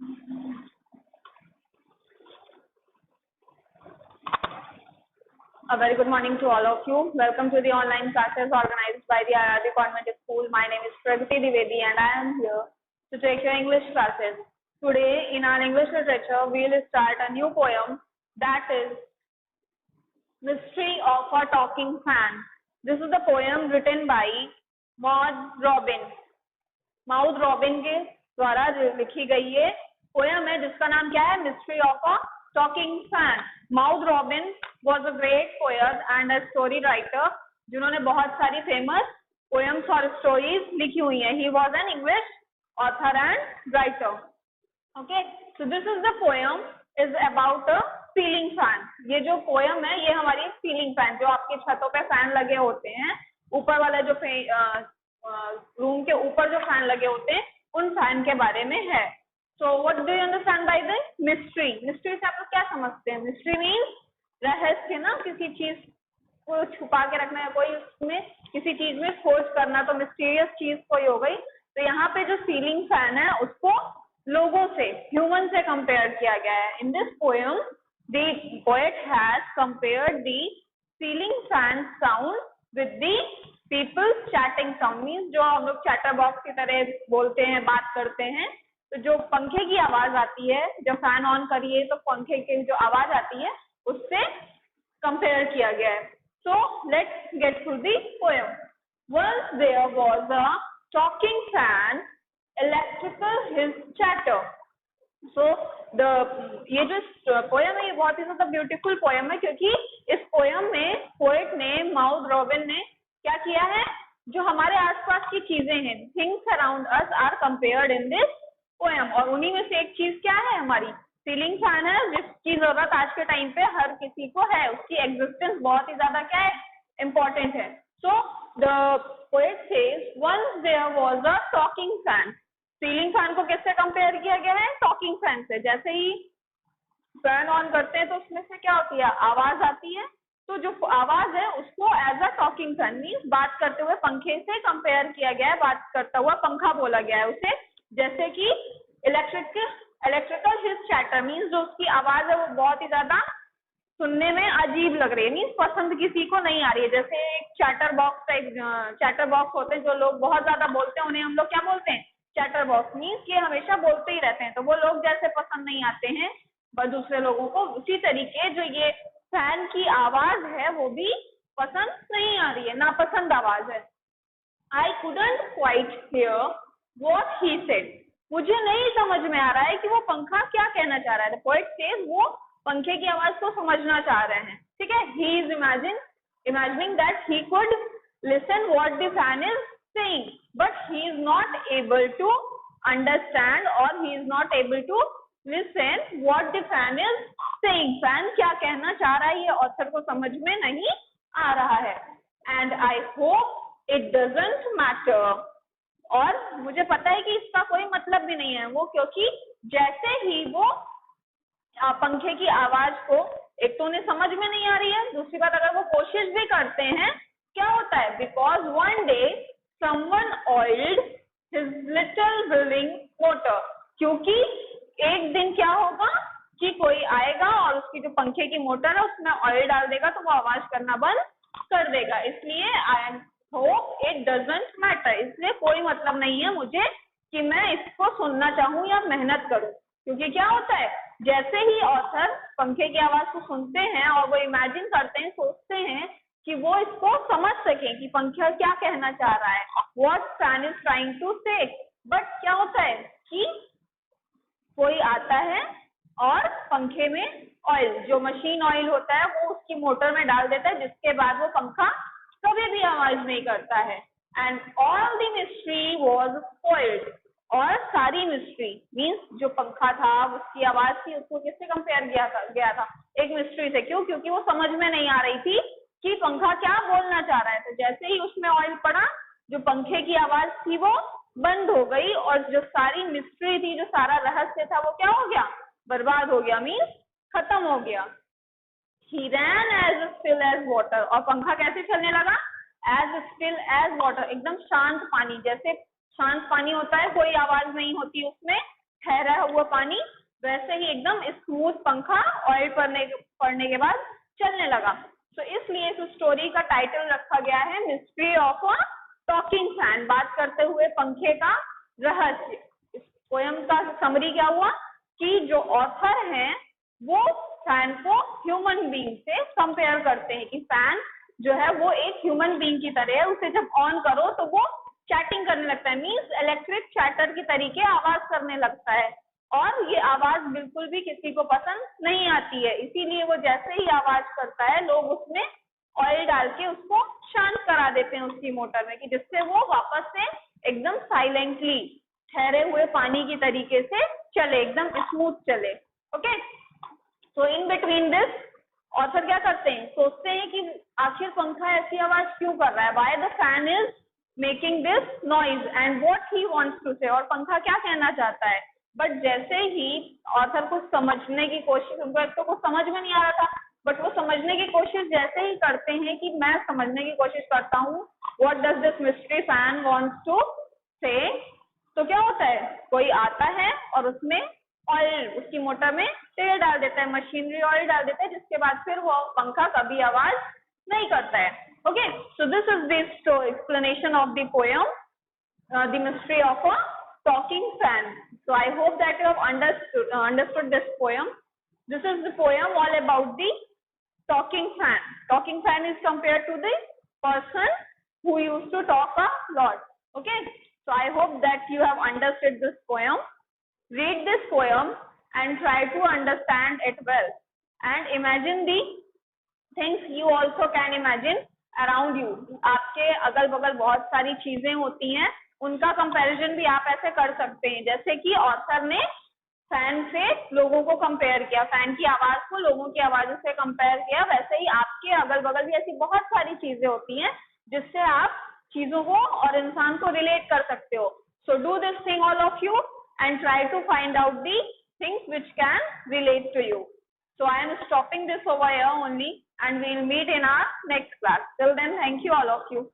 A very good morning to all of you. Welcome to the online classes organized by the IRD Convent School. My name is Pragati Dwivedi and I am here to take your English classes. Today in our English literature, we will start a new poem, that is Mystery of a Talking Fan. This is the poem written by Maud Robin. Mouth robin के द्वारा लिखी गई ये poem है जिसका नाम क्या है, mystery of a talking fan. Mouth robin was a great poet and a story writer, जिन्होंने बहुत सारी फेमस पोएम्स और स्टोरीज लिखी हुई है. He was an English author and writer. Okay, so this is the poem is about a ceiling fan. ये जो poem है ये हमारी सीलिंग फैन, जो आपके छतों पे फैन लगे होते हैं, ऊपर वाला जो रूम के ऊपर जो फैन लगे होते हैं, उन फैन के बारे में है. So what do you understand by the mystery? Mystery से आप लोग क्या समझते हैं? मिस्ट्री मीन्स रहस्य ना, किसी चीज को छुपा के रखना है, कोई उसमें किसी चीज में खोज करना, तो मिस्टीरियस चीज कोई हो गई. तो यहाँ पे जो सीलिंग फैन है उसको लोगों से, ह्यूमन से कंपेयर किया गया है. इन this poem the poet has compared the ceiling fan sound with the people chatting sound. Means जो हम लोग चैटर बॉक्स की तरह बोलते हैं, बात करते हैं, तो जो पंखे की आवाज आती है, जब फैन ऑन करिए तो पंखे की जो आवाज आती है उससे कंपेयर किया गया है. So let's get through the poem. Once there was a talking fan, electrical his chatter. सो ये जो पोएम है ये बहुत ही ज्यादा ब्यूटीफुल पोएम है, क्योंकि इस पोएम में पोएट ने, माउथ रॉबिन ने क्या किया है, जो हमारे आसपास की चीजें हैं, things around us are compared in this poem. और उन्हीं में से एक चीज क्या है, हमारी सीलिंग फैन है, जिसकी जरूरत आज के टाइम पे हर किसी को है. उसकी एग्जिस्टेंस बहुत ही ज्यादा क्या है, इम्पोर्टेंट है. So the poet says once there was a talking fan. Ceiling fan को किससे कंपेयर किया गया है? टॉकिंग फैन से. जैसे ही फैन ऑन करते हैं तो उसमें से क्या होती है, आवाज आती है. तो जो आवाज है उसको as a talking fan means बात करते हुए पंखे से कंपेयर किया गया है, बात करता हुआ पंखा बोला गया है उसे. जैसे कि इलेक्ट्रिकल हिज चैटर मीन्स जो उसकी आवाज है वो बहुत ही ज्यादा सुनने में अजीब लग रही है, मीन्स पसंद किसी को नहीं आ रही है. जैसे एक chatter box type chatter box होते हैं, जो लोग बहुत ज्यादा बोलते हैं उन्हें हम लोग क्या बोलते हैं, चैटर बॉक्स. मीन्स ये हमेशा बोलते ही रहते हैं, तो वो लोग जैसे पसंद नहीं आते हैं दूसरे लोगों को, उसी तरीके जो ये फैन की आवाज है वो भी पसंद नहीं आ रही है, नापसंद आवाज है. I couldn't quite here what he said. मुझे नहीं समझ में आ रहा है कि वो पंखा क्या कहना चाह रहा है. द पोएट सेज वो पंखे की आवाज को समझना चाह रहे हैं. ठीक है, he is imagining that he could listen what the fan is saying, but he is not able to understand or he is not able to listen what the fan is saying. Fan क्या कहना चाह रहा है ये author को समझ में नहीं आ रहा है. And I hope it doesn't matter. और मुझे पता है कि इसका कोई मतलब भी नहीं है वो, क्योंकि जैसे ही वो पंखे की आवाज को, एक तो उन्हें समझ में नहीं आ रही है, दूसरी बात अगर वो कोशिश भी करते हैं, क्या होता है, because one day someone oiled his little wheeling motor. क्योंकि एक दिन क्या होगा कि कोई आएगा और उसकी जो पंखे की मोटर है उसमें ऑयल डाल देगा तो वो आवाज करना बंद कर देगा. इसलिए I hope it doesn't matter. इसलिए कोई मतलब नहीं है मुझे कि मैं इसको सुनना चाहूँ या मेहनत करूँ, क्योंकि क्या होता है, जैसे ही ऑथर पंखे की आवाज को सुनते हैं और वो इमेजिन करते हैं, सोचते हैं कि वो इसको समझ सके कि पंखा क्या कहना चाह रहा है, what fan is trying to say. But क्या होता है कि कोई आता है और पंखे में ऑयल, जो मशीन ऑयल होता है, वो उसकी मोटर में डाल देता है, जिसके बाद वो पंखा कभी भी आवाज नहीं करता है. And all the mystery was spoiled. और सारी मिस्ट्री मीन्स जो पंखा था, उसकी आवाज थी, उसको किससे कंपेयर गया था, एक मिस्ट्री से. क्यों? क्योंकि वो समझ में नहीं आ रही थी कि पंखा क्या बोलना चाह रहा है. तो जैसे ही उसमें ऑयल पड़ा, जो पंखे की आवाज थी वो बंद हो गई, और जो सारी मिस्ट्री थी, जो सारा रहस्य था, वो क्या हो गया, बर्बाद हो गया, मीन्स खत्म हो गया. He ran as still as water. और पंखा कैसे चलने लगा, as still as water, एकदम शांत पानी. जैसे शांत पानी होता है, कोई आवाज नहीं होती उसमें, ठहरा हुआ पानी, वैसे ही एकदम स्मूथ पंखा ऑयल पड़ने के बाद चलने लगा। तो इसलिए इस स्टोरी का टाइटल रखा गया है mystery of a talking fan, बात करते हुए पंखे का रहस्य। इस पोयम का समरी क्या हुआ कि जो ऑथर हैं वो फैन को ह्यूमन बीइंग से कंपेयर करते हैं कि फैन जो है वो एक ह्यूमन बीइंग की तरह है, उसे जब ऑन करो तो वो चैटिंग करने लगता है, मीन्स इलेक्ट्रिक चैटर की तरीके आवाज करने लगता है, और ये आवाज बिल्कुल भी किसी को पसंद नहीं आती है। इसीलिए वो जैसे ही आवाज करता है लोग उसमें ऑयल डाल के उसको शांत करा देते हैं उसकी मोटर में, कि जिससे वो वापस से एकदम साइलेंटली ठहरे हुए पानी की तरीके से चले, एकदम स्मूथ चले। ओके, तो इन बिटवीन दिस ऑथर क्या करते हैं, सोचते हैं कि आखिर पंखा ऐसी आवाज क्यों कर रहा है, why the fan is making this noise and what he wants to say, और पंखा क्या कहना चाहता है। बट जैसे ही ऑथर को समझने की कोशिश, उनको एक तो कुछ समझ में नहीं आ रहा था, बट वो समझने की कोशिश जैसे ही करते हैं कि मैं समझने की कोशिश करता हूँ what does this mystery fan wants to say, तो क्या होता है, कोई आता है और उसमें ऑयल, उसकी मोटर में तेल डाल देता है, मशीनरी ऑयल डाल देता है, जिसके बाद फिर वो पंखा कभी आवाज नहीं करता है। Okay, so this is the explanation of the poem the mystery of a talking fan. So I hope that you have understood this poem. This is the poem all about the talking fan. Talking fan is compared to the person who used to talk a lot. Okay, so I hope that you have understood this poem. Read this poem and try to understand it well, and imagine the things you also can imagine around you. आपके अगल बगल बहुत सारी चीजें होती हैं, उनका comparison भी आप ऐसे कर सकते हैं, जैसे कि ऑथर ने फैन से लोगों को कंपेयर किया, फैन की आवाज को लोगों की आवाजों से कंपेयर किया, वैसे ही आपके अगल बगल भी ऐसी बहुत सारी चीजें होती हैं जिससे आप चीजों को और इंसान को रिलेट कर सकते हो। So do this thing all of you and try to find out the things which can relate to you. So I am stopping this over here only, and we'll meet in our next class. Till then, thank you all of you.